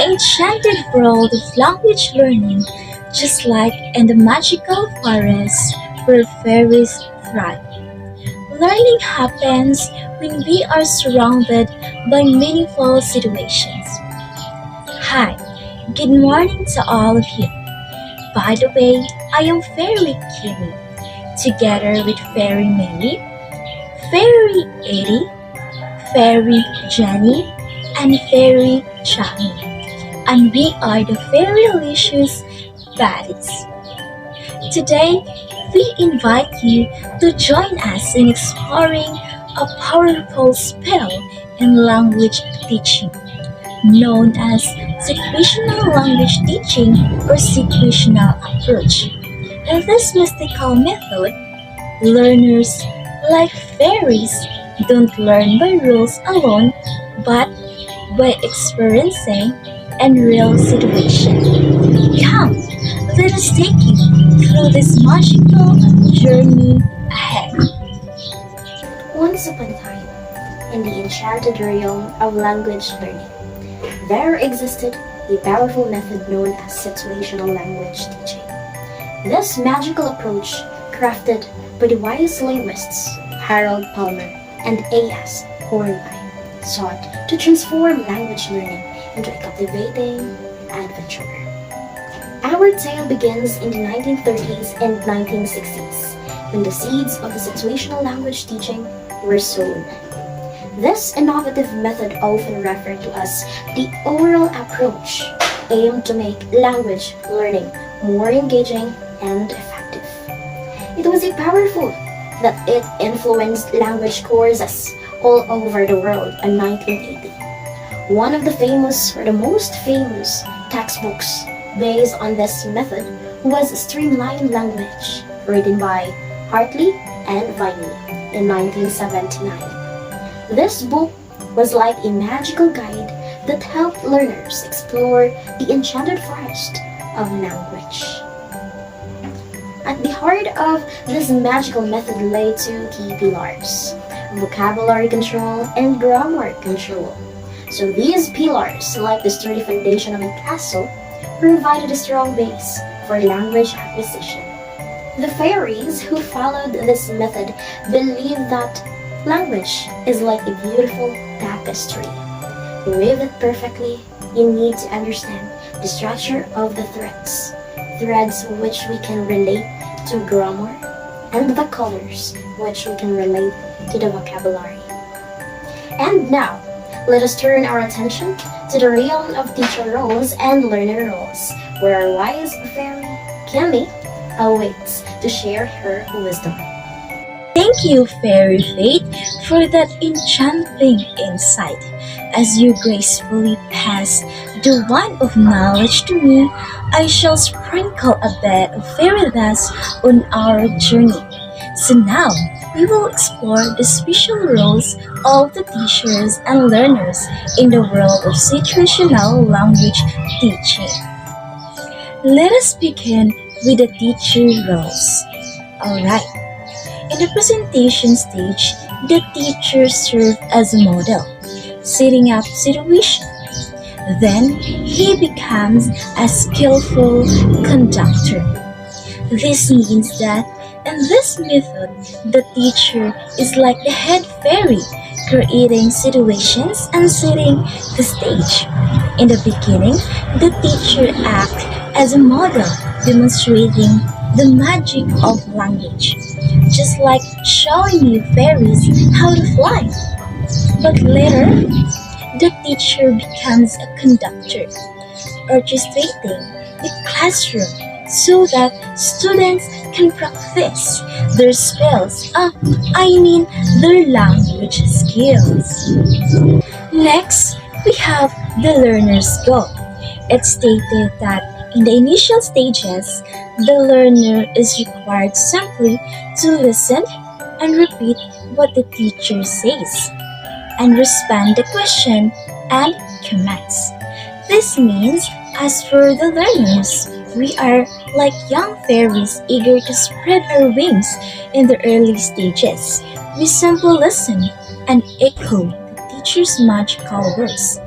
enchanted world of language learning, just like in the magical forest where fairies thrive. Learning happens when we are surrounded by meaningful situations. Hi, good morning to all of you. By the way, I am Fairy Kiwi, together with Fairy Mary, Fairy Eddie, Fairy Jenny, and Fairy Chami. And we are the Fairylicious Baddies. Today, we invite you to join us in exploring a powerful spell in language teaching, known as situational language teaching or situational approach. In this mystical method, learners, like fairies, don't learn by rules alone, but by experiencing and real situation. Come, let us take you through this magical journey ahead. Once upon a time, in the enchanted realm of language learning, there existed a powerful method known as situational language teaching. This magical approach, crafted by the wise linguists Harold Palmer and A.S. Hornby, sought to transform language learning into a captivating adventure. Our tale begins in the 1930s and 1960s, when the seeds of the situational language teaching were sown. This innovative method, often referred to as the oral approach, aimed to make language learning more engaging and effective. It was so powerful that it influenced language courses all over the world in 1980. One of the most famous textbooks based on this method was Streamlined Language, written by Hartley and Viney in 1979. This book was like a magical guide that helped learners explore the enchanted forest of language. At the heart of this magical method lay two key pillars: vocabulary control and grammar control. So these pillars, like the sturdy foundation of a castle, provided a strong base for language acquisition. The fairies who followed this method believed that language is like a beautiful tapestry. To weave it perfectly, you need to understand the structure of the threads which we can relate to grammar, and the colors which we can relate to the vocabulary. And now, let us turn our attention to the realm of teacher roles and learner roles, where our wise fairy, Kimmy, awaits to share her wisdom. Thank you, Fairy Fate, for that enchanting insight. As you gracefully pass the wine of knowledge to me, I shall sprinkle a bit of fairy dust on our journey. So now, we will explore the special roles of the teachers and learners in the world of situational language teaching. Let us begin with the teacher roles. Alright. In the presentation stage, the teacher serves as a model, setting up situation. Then he becomes a skillful conductor. This means that in this method, the teacher is like the head fairy, creating situations and setting the stage. In the beginning, the teacher acts as a model, demonstrating the magic of language, just like showing you fairies how to fly. But later, the teacher becomes a conductor, orchestrating the classroom so that students can practice their spells, their language skills. Next, we have the learner's goal. It's stated that in the initial stages, the learner is required simply to listen and repeat what the teacher says and respond the question and commands. This means, as for the learners, we are like young fairies eager to spread our wings in the early stages. We simply listen and echo the teacher's magical words.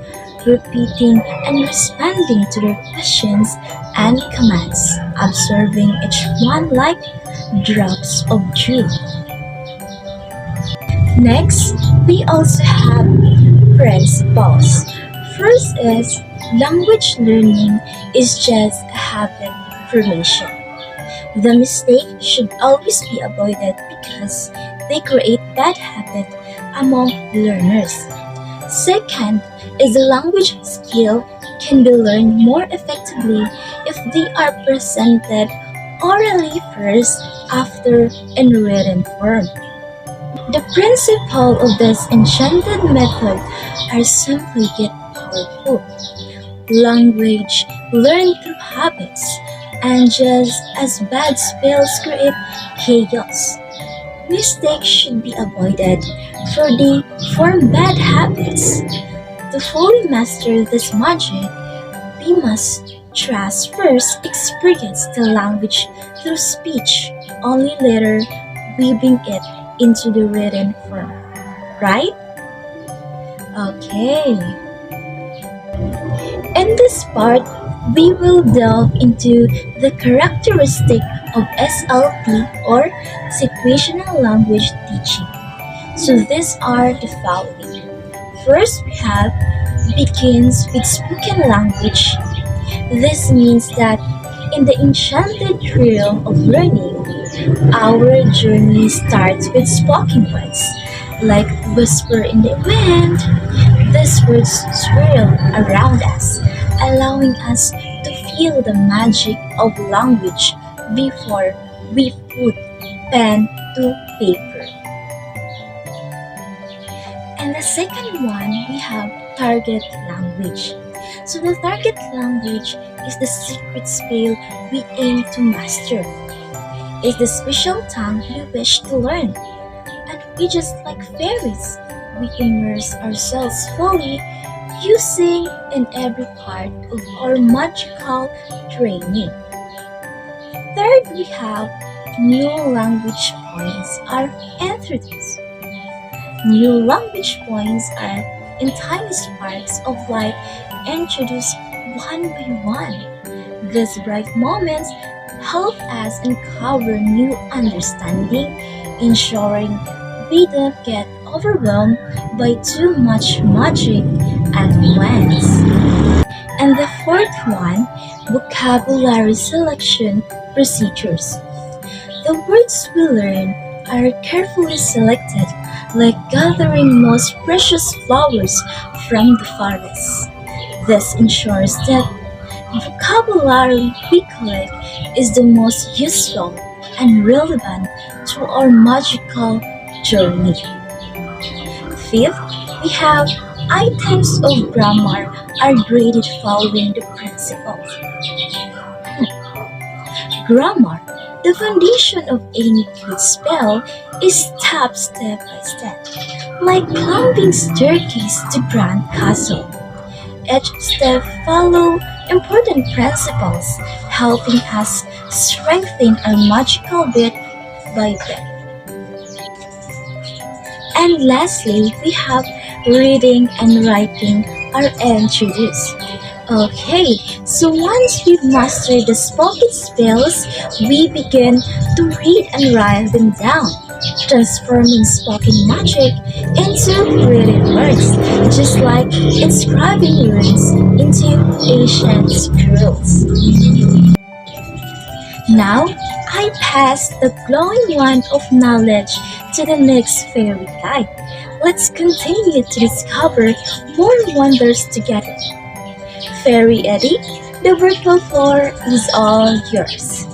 repeating and responding to their questions and commands, observing each one like drops of dew. Next, we also have principles. First is language learning is just a habit formation. The mistake should always be avoided because they create bad habit among learners. Second is the language skill can be learned more effectively if they are presented orally first after in written form. The principle of this enchanted method are simply yet powerful. Language learned through habits, and just as bad spells create chaos, mistakes should be avoided, for they form bad habits. To fully master this magic, we must trust first experience the language through speech, only later weaving it into the written form. Right? Okay. In this part, we will delve into the characteristic of SLT or situational language teaching. So these are the following. First, we have begins with spoken language. This means that in the enchanted realm of learning, our journey starts with spoken words, like whisper in the wind. These words swirl around us, allowing us to feel the magic of language before we put pen to paper. And the second one, we have target language. So the target language is the secret spell we aim to master. It's the special tongue we wish to learn. And we just like fairies, we immerse ourselves fully using in every part of our magical training. Third, we have new language points are introduced. New language points are in tiny sparks of light introduced one by one. These bright moments help us uncover new understanding, ensuring we don't get overwhelmed by too much magic at once. And the fourth one, vocabulary selection procedures. The words we learn are carefully selected, like gathering most precious flowers from the forest. This ensures that vocabulary we collect is the most useful and relevant to our magical journey. Fifth, we have items of grammar are graded following the principles. Grammar, the foundation of any good spell, is taught step by step, like climbing staircase to Grand Castle. Each step follow important principles, helping us strengthen our magical bit by bit. And lastly, we have reading and writing are introduced. Okay, so once we've mastered the spoken spells, we begin to read and write them down, transforming spoken magic into written words, just like inscribing words into ancient scrolls. Now, I pass the glowing wand of knowledge to the next fairy guide. Let's continue to discover more wonders together. Fairy Eddie, the virtual floor is all yours.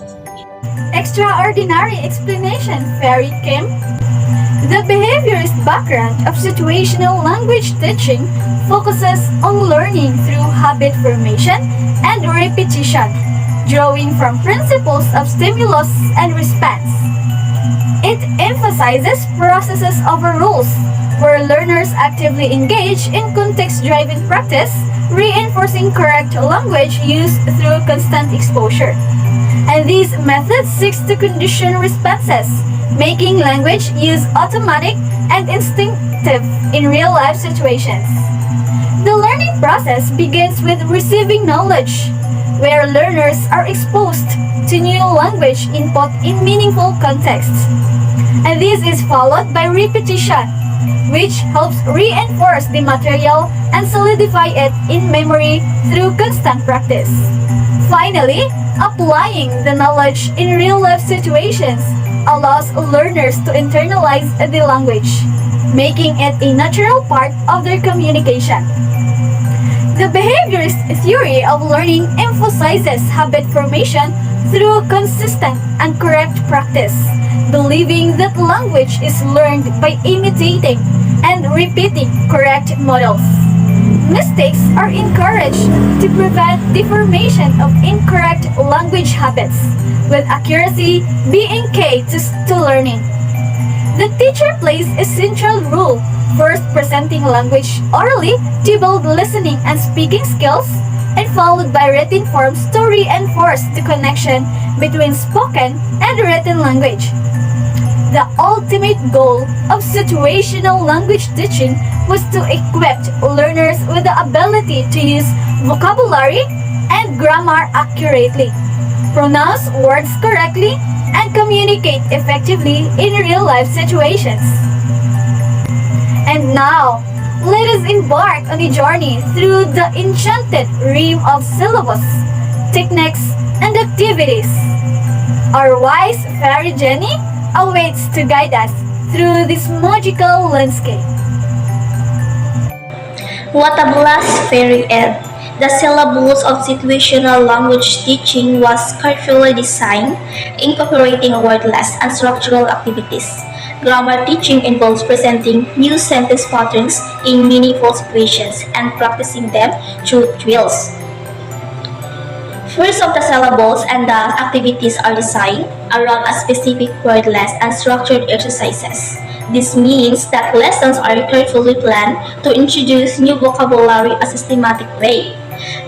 Extraordinary explanation, Fairy Kim. The behaviorist background of situational language teaching focuses on learning through habit formation and repetition, drawing from principles of stimulus and response. It emphasizes processes over rules, where learners actively engage in context-driven practice, reinforcing correct language use through constant exposure. And these methods seek to condition responses, making language use automatic and instinctive in real-life situations. The learning process begins with receiving knowledge, where learners are exposed to new language input in meaningful contexts. And this is followed by repetition, which helps reinforce the material and solidify it in memory through constant practice. Finally, applying the knowledge in real-life situations allows learners to internalize the language, making it a natural part of their communication. The behaviorist theory of learning emphasizes habit formation through consistent and correct practice, believing that language is learned by imitating and repeating correct models. Mistakes are encouraged to prevent the formation of incorrect language habits, with accuracy being key to learning. The teacher plays a central role, first presenting language orally to build listening and speaking skills, and followed by written forms to reinforce the connection between spoken and written language. The ultimate goal of situational language teaching was to equip learners with the ability to use vocabulary and grammar accurately, pronounce words correctly, and communicate effectively in real-life situations. And now, let us embark on a journey through the enchanted realm of syllabus, techniques, and activities. Our wise fairy Jenny awaits to guide us through this magical landscape. What a blast, Fairy Ed! The syllabus of situational language teaching was carefully designed, incorporating wordless and structural activities. Grammar teaching involves presenting new sentence patterns in meaningful situations and practicing them through drills. First of the syllables and the activities are designed around a specific wordless and structured exercises. This means that lessons are carefully planned to introduce new vocabulary a systematic way.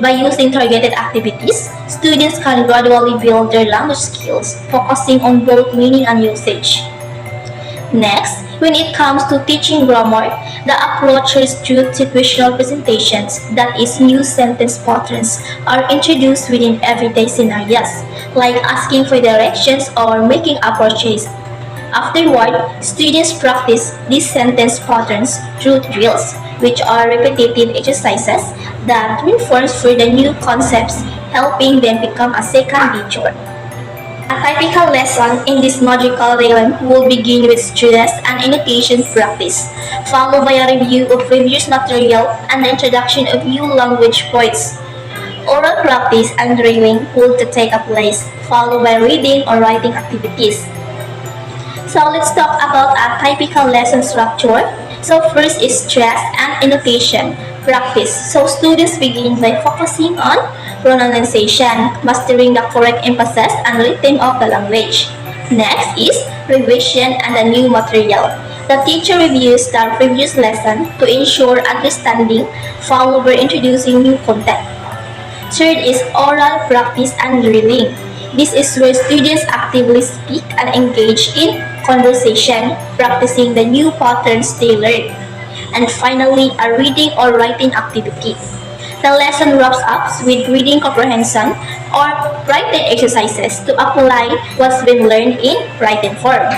By using targeted activities, students can gradually build their language skills, focusing on both meaning and usage. Next, when it comes to teaching grammar, the approach is through situational presentations, that is, new sentence patterns, are introduced within everyday scenarios, like asking for directions or making a purchase. Afterward, students practice these sentence patterns through drills, which are repetitive exercises that reinforce for the new concepts, helping them become a second nature. A typical lesson in this magical realm will begin with stress and annotation practice, followed by a review of previous material and the introduction of new language points. Oral practice and drilling will take place, followed by reading or writing activities. So let's talk about a typical lesson structure. So first is stress and annotation practice. So students begin by focusing on pronunciation, mastering the correct emphasis and rhythm of the language. Next is revision and the new material. The teacher reviews the previous lesson to ensure understanding, followed by introducing new content. Third is oral practice and drilling. This is where students actively speak and engage in conversation, practicing the new patterns they learn. And finally, a reading or writing activity. The lesson wraps up with reading comprehension or writing exercises to apply what's been learned in written form.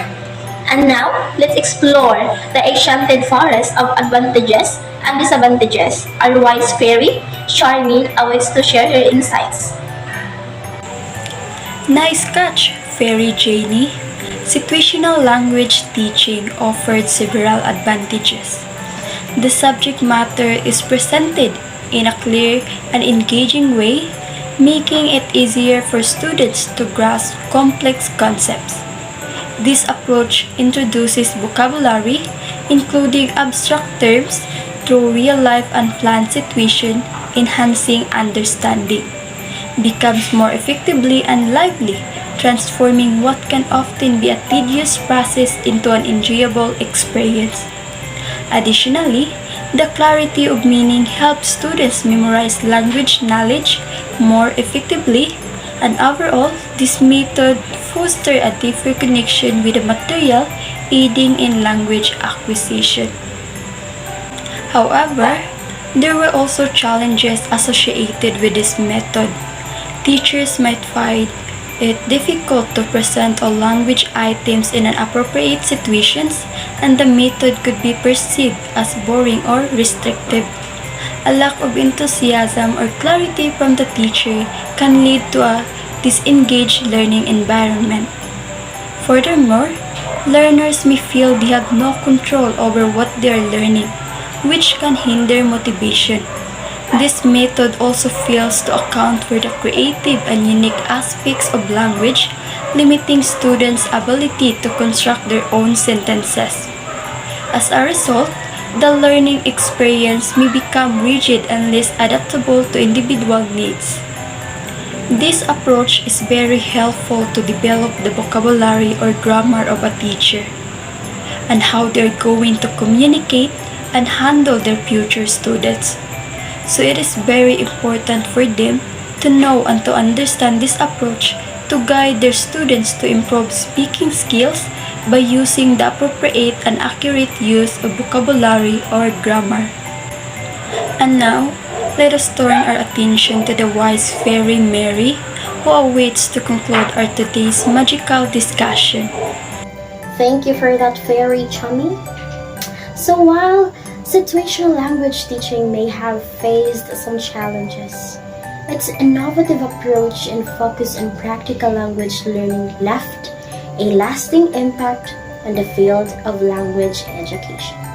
And now, let's explore the enchanted forest of advantages and disadvantages. Our wise fairy, Charmin, awaits to share her insights. Nice catch, Fairy Janie. Situational language teaching offered several advantages. The subject matter is presented in a clear and engaging way, making it easier for students to grasp complex concepts. This approach introduces vocabulary, including abstract terms, through real-life and planned situations, enhancing understanding. Becomes more effectively and lively, transforming what can often be a tedious process into an enjoyable experience. Additionally, the clarity of meaning helps students memorize language knowledge more effectively, and overall, this method fosters a deeper connection with the material, aiding in language acquisition. However, There were also challenges associated with this method. Teachers might find it difficult to present all language items in appropriate situations, and the method could be perceived as boring or restrictive. A lack of enthusiasm or clarity from the teacher can lead to a disengaged learning environment. Furthermore, learners may feel they have no control over what they are learning, which can hinder motivation. This method also fails to account for the creative and unique aspects of language, limiting students' ability to construct their own sentences. As a result, the learning experience may become rigid and less adaptable to individual needs. This approach is very helpful to develop the vocabulary or grammar of a teacher and how they're going to communicate and handle their future students. So it is very important for them to know and to understand this approach to guide their students to improve speaking skills by using the appropriate and accurate use of vocabulary or grammar. And now, let us turn our attention to the wise fairy Mary, who awaits to conclude our today's magical discussion. Thank you for that, Fairy Chummy. So while situational language teaching may have faced some challenges, its innovative approach and focus on practical language learning left a lasting impact on the field of language education.